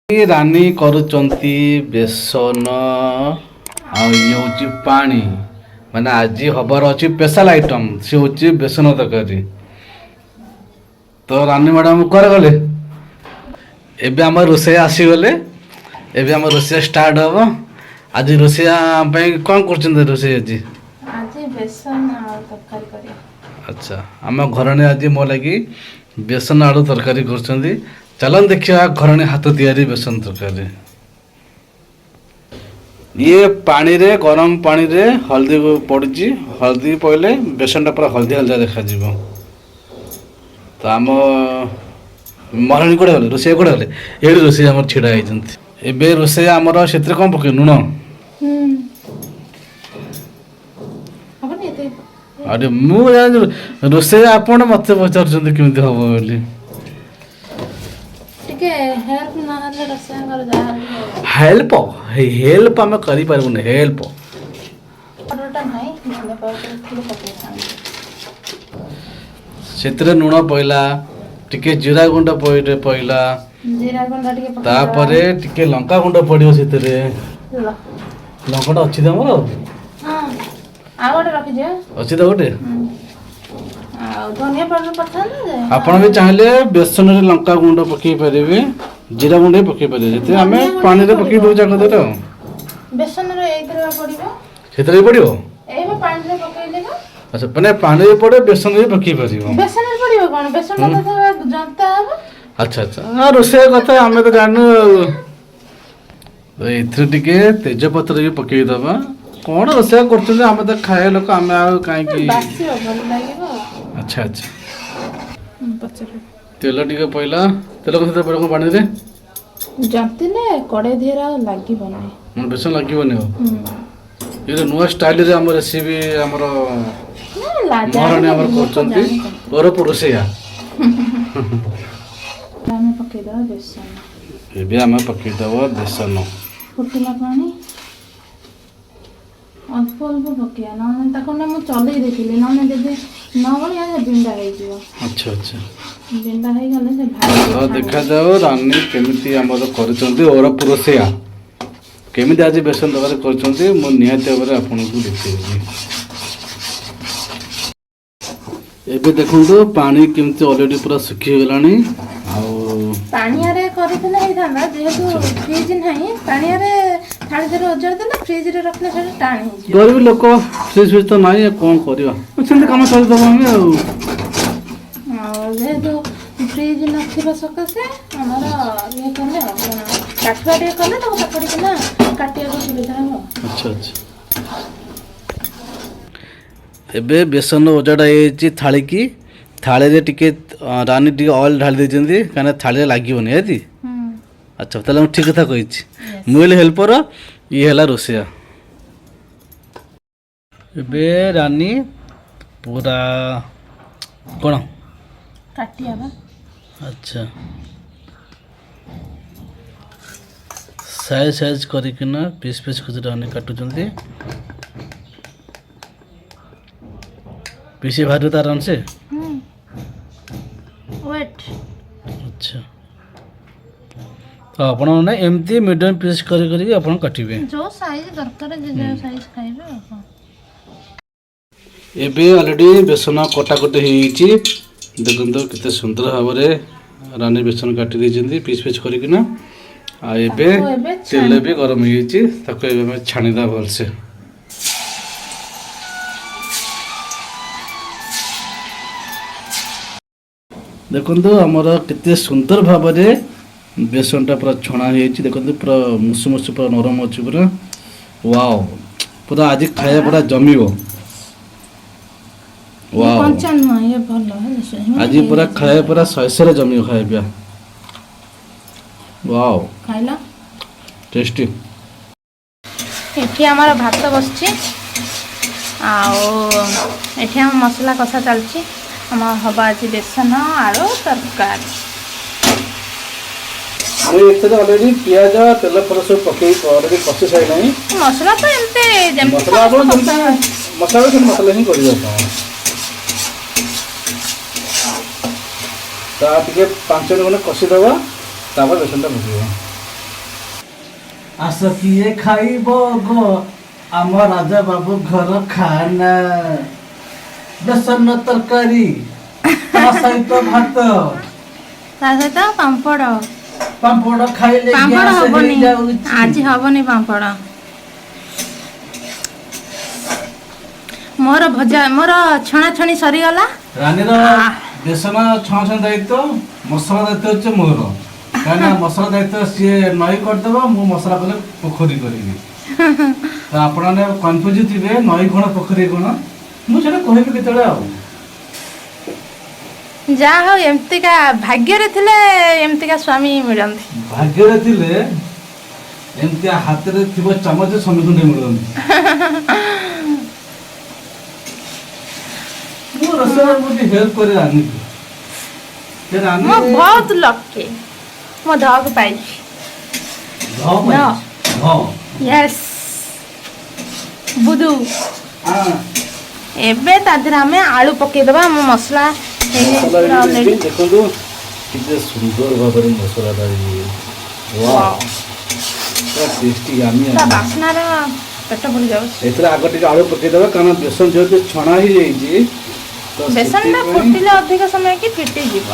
रानी करुचंती बेसन आ पानी माने आज हबार अच्छी स्पेशल आइटम सी हूँ बेसन तरकारी। तो रानी मैडम करे गले एबे आम रोसे आसीगले एबे आम रोसे स्टार्ट हम। आज रोसैया कौन कर रोसे आज बेसन तरकारी करी। अच्छा आम घर आज मो लगी बेसन आलू तरकारी कर। चलन देखिए घर हाथ तैयारी बेसन तरकारी। ये पानी रे गरम पानी रे हल्दी पड़ी हल्दी पड़े बेसन टा पूरा हल्दी हल्दिया देखा। तो आम महाराणी कड़े गले रोसैया कड़े गले ये रोसैया आम छिड़ा होते रोसैया आमर से कौन पके लुण अरे मुझे रोसैया आपण मत पचार केमी हम बोली हेल्प हेल्प आम कर हेल्प से लुण पड़ा टिके जीरा गुंड पड़ा तापरे टिके लंका गुंड पड़ो से लंकाटा अच्छी तुम अच्छी तो गोटे आपण भी चाहिए बेसन रे लंका गुंड पकई पारे जीरा गुंड पकई पारे आम पानी रे पकई दो जाक दे बेसन रे एथरा पड़िबो सेतरे पड़िबो एबे पानी रे पकईले ना। अच्छा माने पानी रे पड़े बेसन रे पकई पारिबो बेसन रे पड़िबो कोन बेसन रे तो जनता हबो। अच्छा अच्छा हां रोसे कथा हमें तो जानू तो एथरे टिके तेजपत्र भी पकई दबा कौन रोसे करछन हमें तो खाए लोक हमें आ काई की बासी भल लागिबो। अच्छा अच्छा तेल टिके पइला तेल कथे पड़ो पानी रे जंती ने कड़े धेरा लागिबो नै मन बेसन लागिबो नै ये नुआ स्टाइल रे हमर रेसिपी हमर महारानी हमर करछंती और पुरुषया हमें पके दो बेसन एबे हमें पके दबो बेसन फुटिला पानी अल्प अल्प पकिया न ताको ना मु चले देखिले न जदि न बलिया बिंडा हे जिवो। अच्छा अच्छा बिंडा हे गले से भाई तो देखा जाओ रानी केमिति हमर करछंती और पुरुषया केमिति आज बेसन तरकारी करछंती मु निहाते बारे आपन को देखिबी। एबे देखंतु पानी केमिति ऑलरेडी पूरा सुखी गलानी पानी रे करथले हे थाना जेहेतु फ्रिज नाही पानी रे थाली धरे ओजर देना फ्रिज रे रखले से टाणी हो गरीब लोक फ्रिज फ्रिज तो नाही कोन करबा सेंते काम चल दबो हम जेहेतु फ्रिज नथिबा सकासे हमरा ये करले काटवा रे करले तो पकड़ी के ना काटिया को सुविधा हो। अच्छा अच्छा एबे बेसन ओजड़ा एची थाली की थाली रे टिके रानी टिके ऑयल ढाल देछंती काना थाली लागिबोनी हेती। अच्छा ताले हम ठीक कथा कहिछि मुइले हेल्पर ये हला रोसैया। एबे रानी पूरा कोन काटिया बा। अच्छा साइज साइज करिकना पीस पीस खुद रानी काटुचंती पीछे भारी आराम से वेट। अच्छा तो आपण ने एमती मीडियम पीस करी आपण काटिबे जो साइज दरकार जे जो साइज खाइबे। एबे ऑलरेडी बेसन कटा कटे हेची देखंतो किते सुंदर भाबरे रानी बेसन काटी देछंती पीस पीस करिकना आ एबे तेल भी गरम हेची ताको एबे हम छानीदा भलसे। देखो आमर केते सुंदर भाव बेसन टा पूरा छणा होती देखो पूरा मुसु मुसु पूरा नरम अच्छी पूरा वाओ पूरा आज खाया पूरा जमीव वाओ आज पूरा खाया पूरा सैसे जमी खाया वाओ खाइला टेस्टी। एठी हमारा भात बसछि आओ एठी हम मसला कसा चलछि हम हबा आज बेसन आलू तरकारी। ऑलरेडी पियाज तेल पर सब पकई ऑलरेडी कसी साइ नहीं मसला तो एमते मसला आपण मसला से मसला ही करि जाता ता टिके 5 मिनिट कसी दबा तापर बेसन टा पकईबा आस किए खाइब गो आम राजा बाबू घर खाना बेसन तरकारी ता सहित भात ତା ସହିତ ପାମ୍ପଡ଼ पापड़ खाइले ପାମ୍ପଡ଼ ଗ୍ୟାସ୍ ହବନି ହେଇଯାଉଛି। ଆଜି ହବନି ପାମ୍ପଡ଼। ମୋର ଭଜା ମୋର ଛଣାଛଣି ସରିଗଲା। ରାନୀର ବେସନ ଛଣାଛଣି ଦାୟିତ୍ୱ ମସଲା ଦାୟିତ୍ୱ ହচ্ছে ମୋର କାହିଁକିନା ମସଲା ଦାୟିତ୍ୱ ସିଏ ନଈ କରିଦେବ ମୁଁ ମସଲା କଲେ ପୋଖରୀ କରିବି ତ ଆପଣମାନେ କନଫ୍ୟୁଜ ଥିବେ ନଈ କ'ଣ ପୋଖରୀ କ'ଣ ମୁଁ ସେଟା କହିବି କେତେବେଳେ ଆଉ। ଯାହା ହଉ ଏମିତିକା ଭାଗ୍ୟରେ ଥିଲେ ଏମିତିକା ସ୍ୱାମୀ ମିଳନ୍ତି। ଭାଗ୍ୟରେ ଥିଲେ ଏମିତିଆ ହାତରେ ଥିବ ଚାମଚ ସମସ୍ତଙ୍କୁ ମିଳନ୍ତି। ମୁଁ ରୋଷେଇ ବହୁତ ହେଲ୍ପ କରି ରାନୀକୁ ମୁଁ ବହୁତ ଲକି ମୋ ଧକୁ ପାଇଛି। ୟେସ୍ ବୁଧୁ ଏବେ ତା ଦେହରେ ଆମେ ଆଳୁ ପକେଇଦବା। ଆମ ମସଲା ଦେଖନ୍ତୁ କେତେ ସୁନ୍ଦର ଭାବରେ ମସଲାଟା ବାସ୍ନାର ପେଟ ଭରି ଯାଉଛି। ଏଥିରେ ଆଗ ଟିକେ ଆଳୁ ପକେଇଦବା କାରଣ ବେସନ ଯେହେତୁ ଛଣା ହେଇଯାଇଛି ବେସନଟା ଫୁଟିଲେ ଅଧିକ ସମୟ କି ଫିଟିଯିବ।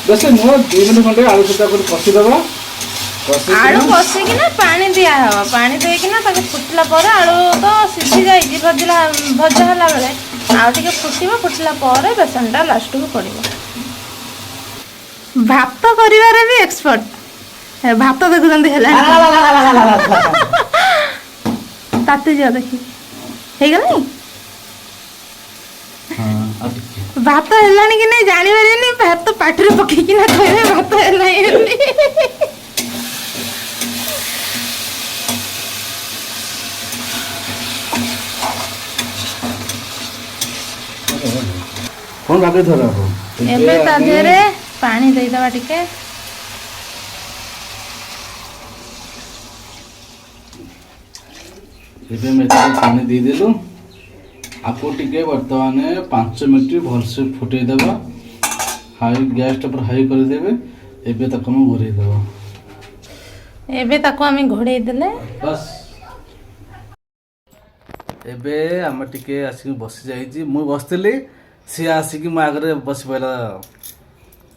ବେଶୀ ନୁହଁ 2 ମିନିଟ୍ ଖଣ୍ଡେ ଆଳୁ ସହିତ କରି କଷିଦବା। ଆଳୁ କଷିକିନା ପାଣି ଦିଆହବ। ପାଣି ଦେଇକିନା ତାକୁ ଫୁଟିଲା ପରେ ଆଳୁ ତ ସିଝି ଯାଇଛି ଭଜା ହେଲା ବେଳେ ଆଉ ଟିକେ ଫୁଟିବ। ଫୁଟିଲା ପରେ ବେସନଟା ଲାଷ୍ଟକୁ ପଡ଼ିବ। ଭାତ କରିବାରେ ବି ଏକ୍ସପର୍ଟ। ଭାତ ଦେଖୁଛନ୍ତି ହେଲା ତାତି ଯିବ ଦେଖି ହେଇଗଲାଣି। ଭାତ ହେଲାଣି କି ନାଇଁ ଜାଣିପାରିବେନି ଭାତ ପାଟିରେ ପକେଇକିନା କହିବେ ଭାତ ହେଲାଣି ବୋଲି। କଣ ଲାଗେ ଧର ଏବେ ତା ଦେହରେ ପାଣି ଦେଇଦବା ଟିକେ। ଏବେ ଆମେ ପାଣି ଦେଇଦେଲୁ आपको टिके वर्तमान 5 मिनट भलसे फुटेदेव हाई गैस टा हाई करदेवे एबे तक हम घोड़े देव एबे ताको आमी घोड़े देले बस। एबे हम टिके आसिक बसी जाइछि मु बसतली सी आसिक म आगरे बसी पइला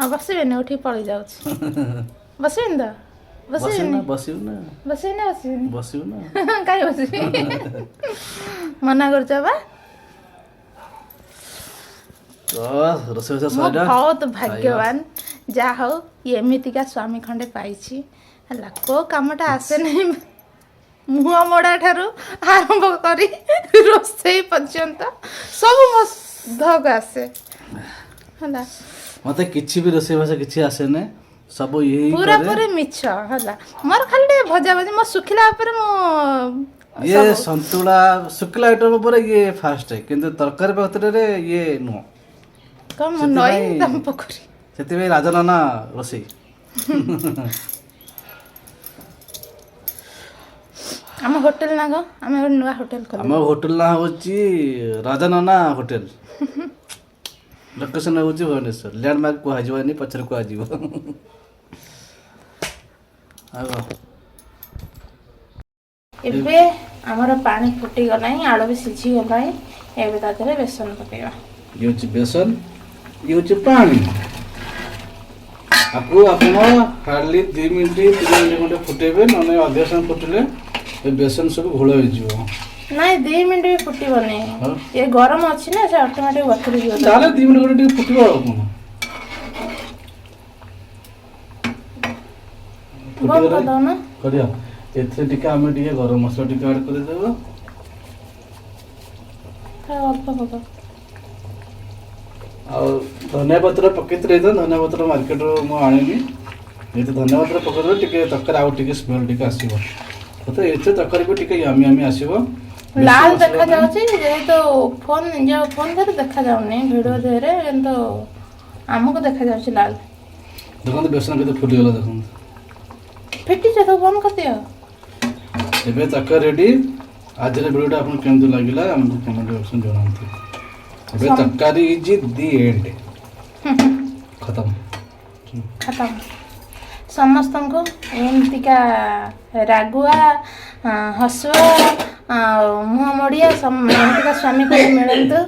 आ बसिबे न उठी पळि जाउछ बसिन द बसिन बसिउ ना बसिन बसिन बसिउ ना काई बसिबे मना करछ बा। बहुत भाग्यवान जा हो एमितिका स्वामी खंडे पाइछि हला को कामटा आसे नहीं मुह मोड़ा ठारू आरंभ करी रोसई पर्यंत सब धग आसे हला मते किछि भी रोसई भाषा किछि आसे ने सब यही पूरा पूरी मिछ हला मोर खाली भजा भजी मो सुखिला ऊपर मो ये संतुला सुखिला आइटम ऊपर ये फास्ट है किंतु तरकारी पत्र रे ये नो कम नई दम पोखरी सेति भाई राजा नाना रोसई हम होटल ना गो हम नुआ होटल कर हम होटल ना होची राजा नाना होटल लोकेशन होची भुवनेश्वर लैंडमार्क को हाजवानी पचर को आजीव आगो एबे हमर पानी फुटी गलाई आलू भी सिझी गलाई एबे तातरे बेसन पकेबा ये होची बेसन ये होची पानी आपको अपन हार्डली 2 मिनिट 3 मिनिट खंडे फुटेबे नने अधिक समय फुटले ए बेसन सब घोळ हो जिवो नहीं 2 मिनिट भी फुटी बने ये गरम अछि ना से ऑटोमेटिक बतरी जिवो ताले 2 मिनिट खंडे फुटिबो कोन बंद कर दो ना करिया एथे टिके हम टिके गरम मसला टिके ऐड कर देबो अल्प होगा और धनिया पत्र पकेत रही धनिया पत्र मार्केट मु आनिनी ये तो धनिया पत्र पकेत टिके तकर आउ टिके स्मेल टिके आसीबो तो एथे तकर भी टिके यमी यमी आसीबो लाल देखा जाउची जे तो फोन धरे देखा जाउनी वीडियो धरे तो हमको देखा जाउची लाल देखो बेसन के फुटी गला देखो फिटी जे तो बंद कर दियो एबे तकर रेडी आज रे वीडियो आपन केमदु लागिला हमको कमेंट ऑप्शन जणांती एबे तकारी इज द एंड खत्म खत्म ସମସ୍ତଙ୍କୁ ଏମିତିକା ରାଗୁଆ ହସୁଆ ଆଉ ମୁହଁ ମୋଡ଼ିଆ ଏମିତିକା ସ୍ୱାମୀ ମିଳନ୍ତୁ।